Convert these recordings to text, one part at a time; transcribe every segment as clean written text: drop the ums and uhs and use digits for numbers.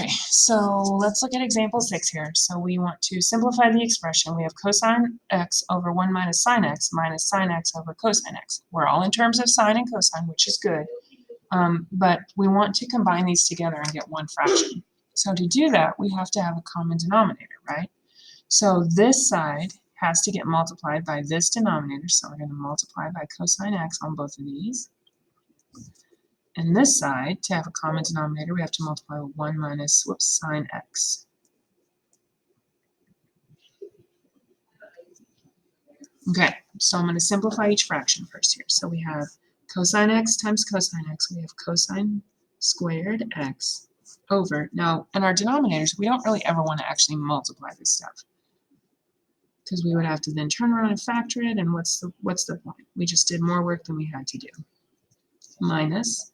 Okay, so let's look at example 6 here. So we want to simplify the expression. We have cosine x over 1 minus sine x over cosine x. We're all in terms of sine and cosine, which is good. But we want to combine these together and get one fraction. So to do that, we have to have a common denominator, right? So this side has to get multiplied by this denominator. So we're going to multiply by cosine x on both of these. And this side, to have a common denominator, we have to multiply with 1 minus, sine x. Okay, so I'm going to simplify each fraction first here. So we have cosine x times cosine x. We have cosine squared x over. Now, in our denominators, we don't really ever want to actually multiply this stuff, because we would have to then turn around and factor it, and what's the point? We just did more work than we had to do. Minus.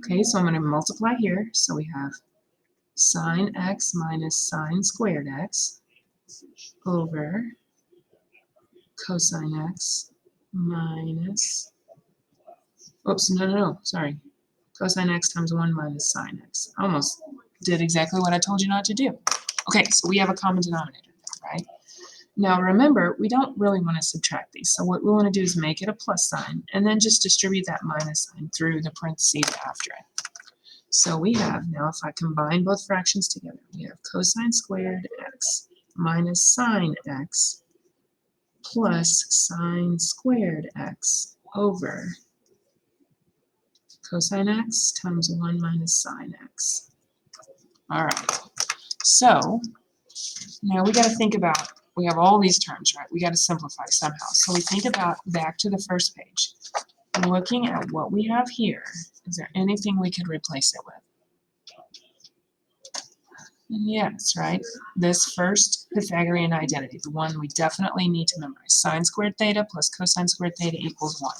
Okay, so I'm going to multiply here. So we have sine x minus sine squared x over cosine x minus, sorry. Cosine x times 1 minus sine x. I almost did exactly what I told you not to do. Okay, so we have a common denominator, right? Now remember, we don't really want to subtract these. So what we want to do is make it a plus sign and then just distribute that minus sign through the parentheses after it. So we have, now if I combine both fractions together, we have cosine squared x minus sine x plus sine squared x over cosine x times 1 minus sine x. All right, so now we got to think about, we have all these terms, right? We got to simplify somehow. So we think about back to the first page. Looking at what we have here, is there anything we could replace it with? And yes, right? This first Pythagorean identity, the one we definitely need to memorize. Sine squared theta plus cosine squared theta equals 1.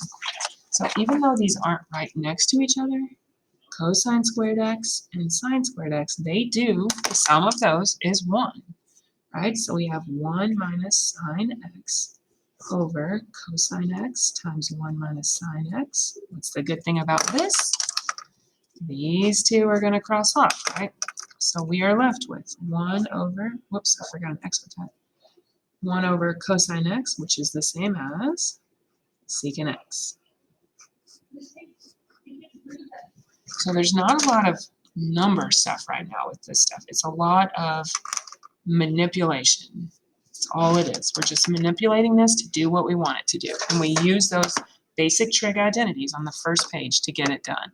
So even though these aren't right next to each other, cosine squared x and sine squared x, they do, the sum of those is 1. Right? So we have 1 minus sine x over cosine x times 1 minus sine x. What's the good thing about this? These two are going to cross off, right? So we are left with 1 over, I forgot an x with that. 1 over cosine x, which is the same as secant x. So there's not a lot of number stuff right now with this stuff. It's a lot of manipulation. That's all it is. We're just manipulating this to do what we want it to do. And we use those basic trig identities on the first page to get it done.